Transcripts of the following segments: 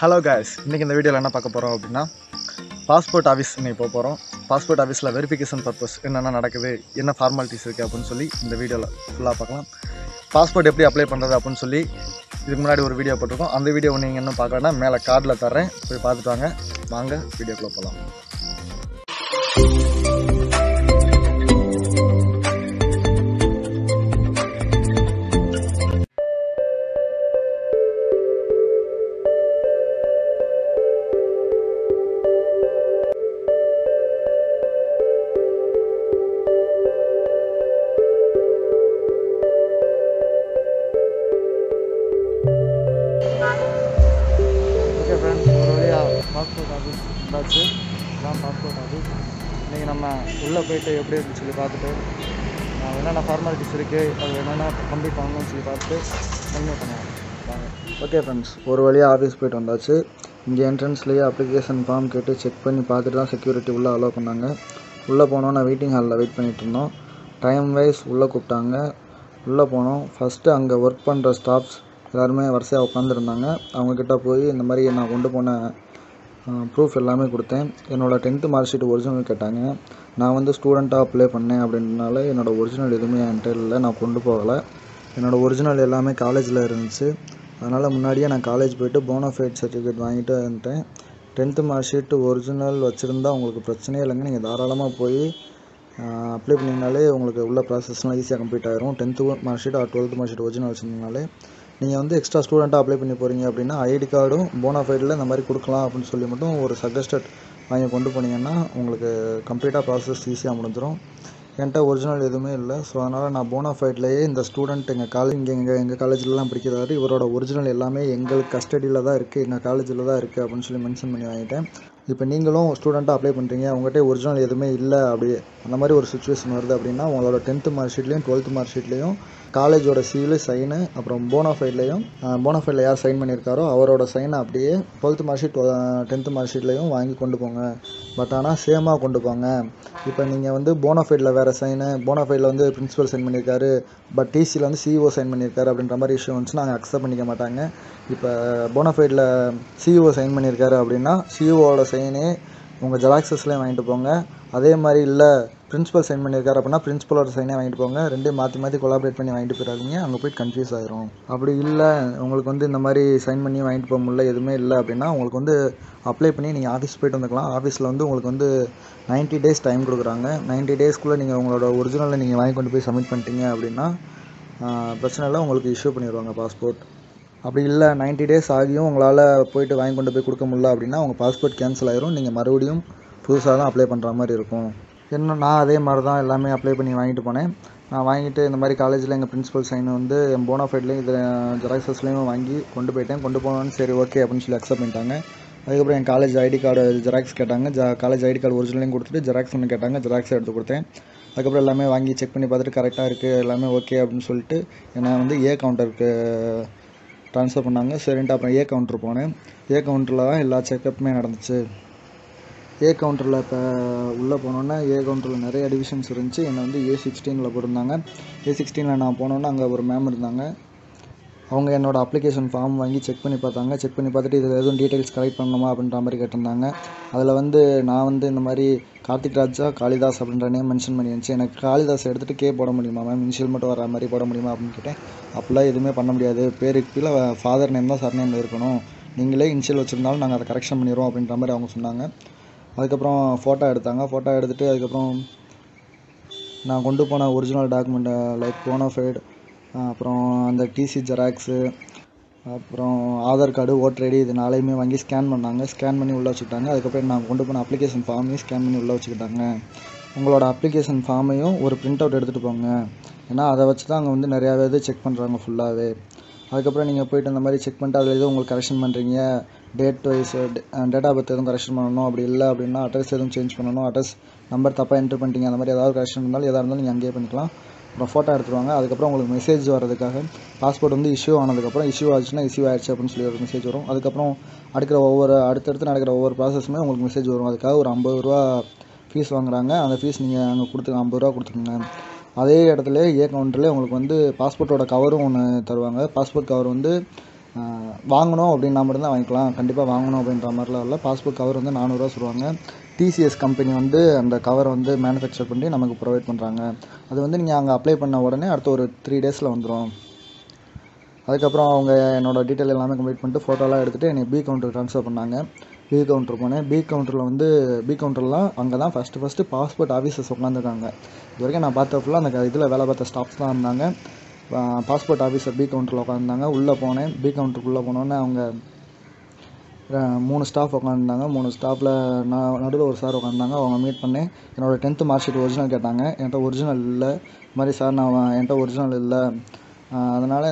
Hello guys, இன்றைக்கி இந்த வீடியோவில் என்ன பார்க்க போகிறோம் அப்படின்னா பாஸ்போர்ட் ஆஃபீஸ் இன்றைக்கி போகிறோம். பாஸ்போர்ட் ஆஃபீஸில் வெரிஃபிகேஷன் பர்பஸ் என்னென்ன நடக்குது, என்ன ஃபார்மாலிட்டிஸ் இருக்குது அப்படின்னு சொல்லி இந்த வீடியோவில் ஃபுல்லாக பார்க்கலாம். பாஸ்போர்ட் எப்படி அப்ளை பண்ணுறது அப்படின்னு சொல்லி இதுக்கு முன்னாடி ஒரு வீடியோ போட்டிருக்கோம். அந்த வீடியோ நீங்கள் இன்னும் பார்க்கலன்னா மேலே கார்டில் தர்றேன், போய் பார்த்துட்டு வாங்க வீடியோக்குள்ளே போகலாம். ஓகே ஃப்ரெண்ட்ஸ், ஒரு வழியாக பாஸ்போர்ட் ஆஃபீஸ் வந்தாச்சு. இதுதான் பாஸ்போர்ட் ஆஃபீஸ். இன்றைக்கி நம்ம உள்ளே போய்ட்டு எப்படி இருக்குன்னு சொல்லி பார்த்துட்டு என்னென்ன ஃபார்மாலிட்டிஸ் இருக்குது, அது என்னென்ன கம்ப்ளீட் பண்ணணும்னு சொல்லி பார்த்துட்டு கன்டினியூ பண்ணுவோம். ஓகே ஃப்ரெண்ட்ஸ், ஒரு வழியாக ஆஃபீஸ் போய்ட்டு வந்தாச்சு. இங்கே என்ட்ரன்ஸ்லேயே அப்ளிகேஷன் ஃபார்ம் கேட்டு செக் பண்ணி பார்த்துட்டு தான் செக்யூரிட்டி உள்ளே அலோவ் பண்ணாங்க. உள்ளே போனோன்னா வெயிட்டிங் ஹாலில் வெயிட் பண்ணிகிட்டு இருந்தோம். டைம் வைஸ் உள்ளே கூப்பிட்டாங்க. உள்ளே போனோம். ஃபஸ்ட்டு அங்கே ஒர்க் பண்ணுற ஸ்டாஃப்ஸ் எல்லாருமே வரிசையாக உட்காந்துருந்தாங்க. அவங்கக்கிட்ட போய் இந்த மாதிரி நான் கொண்டு போன ப்ரூஃப் எல்லாமே கொடுத்தேன். என்னோடய 10th மார்க் ஷீட் ஒரிஜினல் கேட்டாங்க. நான் வந்து ஸ்டூடெண்ட்டாக அப்ளை பண்ணேன் அப்படின்றனால என்னோடய ஒரிஜினல் எதுவுமே என்கிட்ட இல்லை, நான் கொண்டு போகலை. என்னோடய ஒரிஜினல் எல்லாமே காலேஜில் இருந்துச்சு. அதனால் முன்னாடியே நான் காலேஜ் போய்ட்டு போனோஃபைட் சர்டிஃபிகேட் வாங்கிட்டு வந்துட்டேன். 10th மார்க் ஷீட் ஒரிஜினல் வச்சுருந்தா உங்களுக்கு பிரச்சனையே இல்லைங்க. நீங்கள் தாராளமாக போய் அப்ளை பண்ணிங்கனாலே உங்களுக்கு உள்ள ப்ராசஸ்லாம் ஈஸியாக கம்ப்ளீட் ஆகிரும். 10th mark sheet or 12th mark sheet original வச்சுருந்தனாலே நீங்கள் வந்து எக்ஸ்ட்ரா ஸ்டூடெண்ட்டாக அப்ளை பண்ணி போகிறீங்க அப்படின்னா ஐடி கார்டும் போனோஃபைடில் இந்த மாதிரி கொடுக்கலாம் அப்படின்னு சொல்லி மட்டும் ஒரு சஜஸ்டட் வாங்கி கொண்டு போனீங்கன்னா உங்களுக்கு கம்ப்ளீட்டாக ப்ராசஸ் ஈஸியாக முடிஞ்சிடும். என்கிட்ட ஒரிஜினல் எதுவுமே இல்லை. ஸோ அதனால் நான் போனோஃபைட்லேயே இந்த ஸ்டூடெண்ட் எங்கள் காலேஜிலலாம் படிக்கிறாரு, இவரோட ஒரிஜினல் எல்லாமே எங்களுக்கு கஸ்டடியில் தான் இருக்குது, எங்கள் காலேஜில் தான் இருக்குது அப்படின்னு சொல்லி மென்ஷன் பண்ணி வாங்கிட்டேன். இப்போ நீங்களும் ஸ்டூடெண்ட்டாக அப்ளை பண்ணுறீங்க, உங்கள்கிட்ட ஒரிஜினல் எதுவுமே இல்லை, அப்படி அந்த மாதிரி ஒரு சுச்சுவேஷன் வருது அப்படின்னா உங்களோட 10th மார்க் ஷீட்லேயும் 12th மார்க் ஷீட்லேயும் காலேஜோட சீலு சைனு, அப்புறம் போனோஃபைடில் யார் சைன் பண்ணியிருக்காரோ அவரோட சைனை அப்படியே 12th mark sheet 10th mark ஷீட்லேயும் வாங்கி கொண்டு போங்க. பட் ஆனால் சேமாக கொண்டு போங்க. இப்போ நீங்கள் வந்து போனோஃபைடில் வேறு சைனு, போனோஃபைடில் வந்து பிரின்சிபல் சைன் பண்ணியிருக்காரு, பட் டிசியில் வந்து சிஇஓ சைன் பண்ணியிருக்காரு அப்படின்ற மாதிரி இஷ்யூ வந்துச்சு, நாங்கள் அக்செப்ட் பண்ணிக்க மாட்டாங்க. இப்போ போனோஃபைடில் சிஇஓ சைன் பண்ணியிருக்காரு அப்படின்னா சிஇஓவோட சைனே உங்கள் ஜெராக்ஸஸ்லேயும் வாங்கிட்டு போங்க. அதே மாதிரி இல்லை பிரின்சிபல் சைன் பண்ணியிருக்காரு அப்படின்னா பிரின்சிபலோட சைனே வாங்கிட்டு போங்க. ரெண்டையும் மாற்றி கொலாபரேட் பண்ணி வாங்கிட்டு போயிடாதீங்க, அங்கே போய் கன்ஃபியூஸ் ஆகிரும். அப்படி இல்லை உங்களுக்கு வந்து இந்த மாதிரி சைன் பண்ணி வாங்கிட்டு போக முடியல, எதுவுமே இல்லை அப்படின்னா உங்களுக்கு வந்து அப்ளை பண்ணி நீங்கள் ஆஃபீஸ் போய்ட்டு வந்துக்கலாம். ஆஃபீஸில் வந்து உங்களுக்கு வந்து 90 days டைம் கொடுக்குறாங்க. 90 daysக்குள்ளே நீங்கள் உங்களோட ஒரிஜினலை நீங்கள் வாங்கி கொண்டு போய் சப்மிட் பண்ணிட்டீங்க அப்படின்னா பிரச்சனை இல்லை, உங்களுக்கு இஷ்யூ பண்ணிடுவாங்க பாஸ்போர்ட். அப்படி இல்லை 90 days ஆகியும் உங்களால் போய்ட்டு வாங்கி கொண்டு போய் கொடுக்க முடியல அப்படின்னா உங்கள் பாஸ்போர்ட் கேன்சல் ஆகிரும். நீங்கள் மறுபடியும் புதுசாக தான் அப்ளை பண்ணுற மாதிரி இருக்கும். நான் அதே மாதிரி தான் எல்லாமே அப்ளை பண்ணி வாங்கிட்டு போனேன். நான் வாங்கிட்டு இந்த மாதிரி காலேஜில் எங்கள் பிரின்சிபல் சைன் வந்து என் போனோஃபைட்லேயும் இது ஜெராக்ஸஸ்லேயும் வாங்கி கொண்டு போயிட்டேன். கொண்டு போனோன்னு சரி ஓகே அப்படின்னு சொல்லி அக்செப்ட் பண்ணிட்டாங்க. அதுக்கப்புறம் என் காலேஜ் ஐடி கார்டு ஜெராக்ஸ் கேட்டாங்க. காலேஜ் ஐடி கார்டு ஒரிஜினலையும் கொடுத்துட்டு ஜெராக்ஸ் ஒன்று கேட்டாங்க, ஜெராக்ஸை எடுத்து கொடுத்தேன். அதுக்கப்புறம் எல்லாமே வாங்கி செக் பண்ணி பார்த்துட்டு கரெக்டாக இருக்குது, எல்லாமே ஓகே அப்படின்னு சொல்லிட்டு என்னை வந்து ஏ கவுண்டருக்கு ட்ரான்ஸ்ஃபர் பண்ணாங்க. சரின்ட்டு அப்புறம் ஏ கவுண்டர் போனேன். ஏ கவுண்டரில் தான் எல்லா செக்கப்புமே நடந்துச்சு. ஏ கவுண்டரில் இப்போ உள்ளே போனோன்னா ஏ கவுண்டரில் நிறைய டிவிஷன்ஸ் இருந்துச்சு. என்னை வந்து A16 போட்டிருந்தாங்க. A16 நான் போனோன்னா அங்கே ஒரு மேம் இருந்தாங்க. அவங்க என்னோடய அப்ளிகேஷன் ஃபார்ம் வாங்கி செக் பண்ணி பார்த்தாங்க. செக் பண்ணி பார்த்துட்டு இதில் எதுவும் டீட்டெயில்ஸ் கலெக்ட் பண்ணணுமா அப்படின்ற மாதிரி கேட்டிருந்தாங்க. அதில் வந்து நான் வந்து இந்த மாதிரி கார்த்திக் ராஜா காளிதாஸ் அப்படின்ற நேம் மென்ஷன் பண்ணி இருந்துச்சு. எனக்கு காளிதாஸ் எடுத்துகிட்டு கே போட முடியுமா மேம், இனிஷியல் மட்டும் வர மாதிரி போட முடியுமா அப்படின்னு கேட்டேன். அப்படிலாம் எதுவுமே பண்ண முடியாது, பேருக்கு கீழே ஃபாதர் நேம் தான் சர் நேம் இருக்கணும், நீங்களே இனிஷியல் வச்சுருந்தாலும் நாங்கள் அதை கரெக்ஷன் பண்ணிடுவோம் அப்படின்ற மாதிரி அவங்க சொன்னாங்க. அதுக்கப்புறம் ஃபோட்டோ எடுத்தாங்க. ஃபோட்டோ எடுத்துகிட்டு அதுக்கப்புறம் நான் கொண்டு போன ஒரிஜினல் டாக்குமெண்ட்டை லைக் போனோஃபைடு, அப்புறம் அந்த டிசி ஜெராக்ஸு, அப்புறம் ஆதார் கார்டு, ஓட்டர் ஐடி இது நாளையுமே வாங்கி ஸ்கேன் பண்ணாங்க. ஸ்கேன் பண்ணி உள்ளே வச்சுக்கிட்டாங்க. அதுக்கப்புறம் நான் கொண்டு போன அப்ளிகேஷன் ஃபார்மையும் ஸ்கேன் பண்ணி உள்ளே வச்சுக்கிட்டாங்க. உங்களோட அப்ளிகேஷன் ஃபார்மையும் ஒரு பிரிண்ட் அவுட் எடுத்துகிட்டு போங்க, ஏன்னா அதை வச்சு தான் அங்கே வந்து நிறையாவே இது செக் பண்ணுறாங்க ஃபுல்லாகவே. அதுக்கப்புறம் நீங்கள் போய்ட்டு அந்த மாதிரி செக் பண்ணிட்டு அதில் எதுவும் உங்களுக்கு கரெக்ஷன் பண்ணுறீங்க, date wise date of birth எதுவும் கரெக்ஷன் பண்ணணும், அப்படி இல்லை அப்படின்னா அட்ரஸ் எதுவும் சேஞ்ச் பண்ணணும், அட்ரஸ் நம்பர் தப்பாக என்ட்ரு பண்ணிட்டீங்க, அந்த மாதிரி ஏதாவது கரெக்ஷன் இருந்தாலும் எதாக இருந்தாலும் நீங்கள் அங்கேயே பண்ணிக்கலாம். அப்புறம் ஃபோட்டோ எடுத்துருவாங்க. அதுக்கப்புறம் உங்களுக்கு மெசேஜ் வரதுக்காக பாஸ்போர்ட் வந்து இஷ்யூ ஆனதுக்கப்புறம் இஷ்யூ ஆச்சுன்னா இஷ்யூ ஆயிடுச்சு அப்படின்னு சொல்லி ஒரு மெசேஜ் வரும். அதுக்கப்புறம் அடுத்தடுத்து நடக்கிற ஒவ்வொரு ப்ராசஸுமே உங்களுக்கு மெசேஜ் வரும். அதுக்காக ஒரு 50 ரூபா ஃபீஸ் வாங்குறாங்க. அந்த ஃபீஸ் நீங்கள் அங்கே கொடுத்து 50 ரூபா கொடுத்துருங்க. அதே இடத்துல ஏ கவுண்டரில் உங்களுக்கு வந்து பாஸ்போர்ட்டோட கவரும் ஒன்று தருவாங்க. பாஸ்போர்ட் கவர் வந்து வாங்கணும் அப்படின்னா மட்டும்தான் வாங்கிக்கலாம். கண்டிப்பாக வாங்கணும் அப்படின்ற மாதிரிலாம் இல்லை. பாஸ்போர்ட் கவர் வந்து 400 ரூபா சொல்லுவாங்க. டிசிஎஸ் கம்பெனி வந்து அந்த கவரை வந்து மேனுஃபேக்சர் பண்ணி நமக்கு ப்ரொவைட் பண்ணுறாங்க. அது வந்து நீங்கள் அங்கே அப்ளை பண்ண உடனே அடுத்த ஒரு 3 டேஸில் வந்துடும். அதுக்கப்புறம் அவங்க என்னோடய டீட்டெயில் எல்லாமே கம்ப்ளீட் பண்ணிட்டு ஃபோட்டோலாம் எடுத்துகிட்டு என்னை பி கவுண்டர் ட்ரான்ஸ்ஃபர் பண்ணாங்க. பி கவுண்டர் போனேன். பி கவுண்டர்லாம் அங்கே தான் ஃபஸ்ட்டு பாஸ்போர்ட் ஆஃபீஸர்ஸ் உட்காந்துருக்காங்க. இது வரைக்கும் நான் பார்த்த ஃபுல்லாக அந்த இதில் வேலை பார்த்த ஸ்டாஃப்ஸ் தான் இருந்தாங்க. பாஸ்போர்ட் ஆஃபீஸர் பி கவுண்டரில் உட்காந்துருந்தாங்க. உள்ளே போனேன். பி கவுண்டருக்குள்ளே போனோன்னே அவங்க 3 ஸ்டாஃப் உட்காந்துருந்தாங்க. 3 ஸ்டாஃபில் நான் நடுவில் ஒரு சார் உட்காந்துருந்தாங்க. அவங்க மீட் பண்ணேன். என்னோடய 10th மார்க் ஷீட் ஒரிஜினல் கேட்டாங்க. என்கிட்ட ஒரிஜினல் இல்லை. இது மாதிரி சார் என்கிட்ட ஒரிஜினல் இல்லை, அதனால்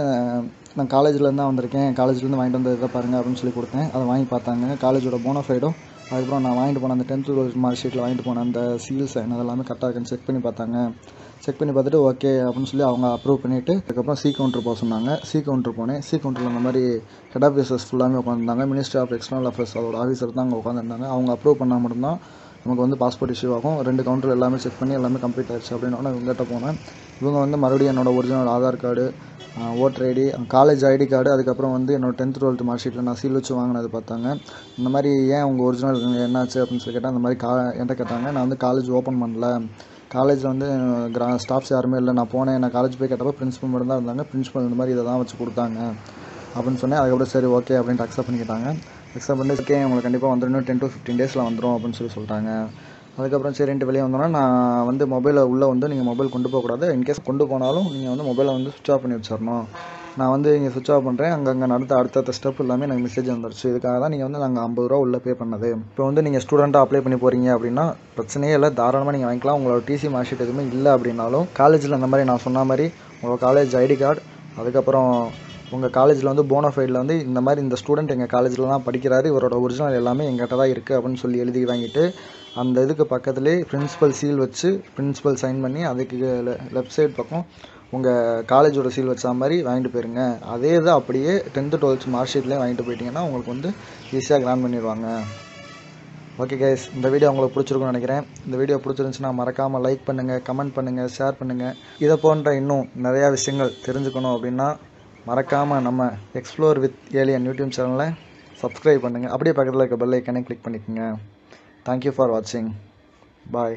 நான் காலேஜ்லேருந்து தான் வந்திருக்கேன், காலேஜ்லேருந்து வாங்கிட்டு வந்த இதை பாருங்கள் அப்படின்னு சொல்லி கொடுத்தேன். அதை வாங்கி பார்த்தாங்க. காலேஜோட போனஃபைடும் அதுக்கப்புறம் நான் வாங்கிட்டு போன அந்த 10th மார்க் ஷீட்டில் வாங்கிட்டு போன அந்த சீல்ஸ் அதெல்லாமே கரெக்டாக இருக்குன்னு செக் பண்ணி பார்த்தாங்க. செக் பண்ணி பார்த்துட்டு ஓகே அப்படின்னு சொல்லி அவங்க அப்ரூவ் பண்ணிவிட்டு அதுக்கப்புறம் சி கவுண்டர் போக சொன்னாங்க. சி கவுண்டர் போனேன். சி கவுண்டரில் அந்த மாதிரி ஹெட் ஆஃபீஸர்ஸ் ஃபுல்லாமே உட்காந்துருந்தாங்க. மினிஸ்ட்ரி ஆஃப் எக்ஸ்டர்னல் அஃபேர்ஸ் அதோட ஆஃபீஸர் தான் அங்கே உட்காந்துருந்தாங்க. அவங்க அப்ரூவ் பண்ணால் மட்டும்தான் நமக்கு வந்து பாஸ்போர்ட் இஷ்யூ ஆகும். 2 கவுண்டர் எல்லாமே செக் பண்ணி எல்லாமே கம்ப்ளீட் ஆகிடுச்சு அப்படின்னா இவங்ககிட்ட போனேன். இவங்க வந்து மறுபடியும் என்னோடய original Aadhaar card, voter ID, college ID card, அதுக்கப்புறம் வந்து என்னோட 10th 12th மார்க் ஷீட்டில் நான் சீல் வச்சு வாங்கினது பார்த்தாங்க. இந்த மாதிரி ஏன் உங்கள் ஒரிஜினல் என்னாச்சு அப்படின்னு சொல்லி கேட்டால் அந்த மாதிரி என்கிட்ட கேட்டாங்க. நான் வந்து காலேஜ் ஓப்பன் பண்ணல, காலேஜில் வந்து ஸ்டாஃப்ஸ் யாருமே இல்லை. நான் போனேன், நான் காலேஜ் போய் கேட்டப்போ பிரின்ஸிபல் மட்டும் தான் இருந்தாங்க. பிரின்ஸிபல் இந்த மாதிரி இதை தான் வச்சு கொடுத்தாங்க அப்படின்னு சொன்னேன். அதுக்கப்புறம் சரி ஓகே அப்படின்ட்டு அக்செப்ட் பண்ணிக்கிட்டாங்க. அக்செப்ட் பண்ணிட்டு ஓகே உங்களுக்கு கண்டிப்பாக வந்துடும், 10 to 15 டேஸில் வந்துடும் அப்படின்னு சொல்லிட்டாங்க. அதுக்கப்புறம் சரின்ட்டு வெளியே வந்தோன்னா நான் வந்து மொபைலை உள்ளே வந்து நீங்கள் மொபைல் கொண்டு போகக்கூடாது. இன்கேஸ் கொண்டு போனாலும் நீங்கள் வந்து மொபைலை வந்து சுவிட்ச் ஆஃப் பண்ணி வச்சிடணும். நான் வந்து இங்கே சுவிட்ச் ஆஃப் பண்ணுறேன். அங்கே அடுத்த ஸ்டெப் எல்லாமே எனக்கு மெசேஜ் வந்துருச்சு. இதுக்காக தான் நீங்கள் வந்து நாங்கள் 50 ரூபா உள்ளே பே பண்ணது. இப்போ வந்து நீங்கள் ஸ்டூடெண்ட்டாக அப்ளை பண்ணி போகிறீங்க அப்படின்னா பிரச்சனையே இல்லை, தாராளமாக நீங்கள் வாங்கிக்கலாம். உங்களோட டிசி மார்க் ஷீட் எதுவுமே இல்லை அப்படின்னாலும் காலேஜில் இந்த மாதிரி நான் சொன்ன மாதிரி உங்கள் காலேஜ் ஐடி கார்டு, அதுக்கப்புறம் உங்கள் காலேஜில் வந்து போனோஃபைடில் வந்து இந்த மாதிரி இந்த ஸ்டூடெண்ட் எங்கள் காலேஜில் தான் படிக்கிறாரு, இவரோட ஒரிஜினல் எல்லாமே எங்கிட்ட தான் இருக்குது அப்படின்னு சொல்லி எழுதி வாங்கிட்டு அந்த இதுக்கு பக்கத்துலேயே பிரின்ஸிபல் சீல் வச்சு பிரின்ஸிபல் சைன் பண்ணி அதுக்கு லெஃப்ட் சைடு பக்கம் உங்கள் காலேஜோட சீல் வச்ச மாதிரி வாங்கிட்டு போயிருங்க. அதே இது அப்படியே 10th 12th மார்க் ஷீட்லேயே வாங்கிட்டு போயிட்டீங்கன்னா உங்களுக்கு வந்து ஈஸியாக கிராண்ட் பண்ணிடுவாங்க. ஓகே கைஸ், இந்த வீடியோ உங்களுக்கு பிடிச்சிருக்குன்னு நினைக்கிறேன். இந்த வீடியோ பிடிச்சிருந்துச்சுன்னா மறக்காமல் லைக் பண்ணுங்கள், கமெண்ட் பண்ணுங்கள், ஷேர் பண்ணுங்கள். இதை போன்ற இன்னும் நிறையா விஷயங்கள் தெரிஞ்சுக்கணும் அப்படின்னா மறக்காமல் நம்ம எக்ஸ்ப்ளோர் வித் ஏலியன் யூடியூப் சேனலை சப்ஸ்கிரைப் பண்ணுங்கள். அப்படியே பக்கத்தில் இருக்க பெல் ஐக்கானே கிளிக் பண்ணிக்கோங்க. Thank you for watching. Bye.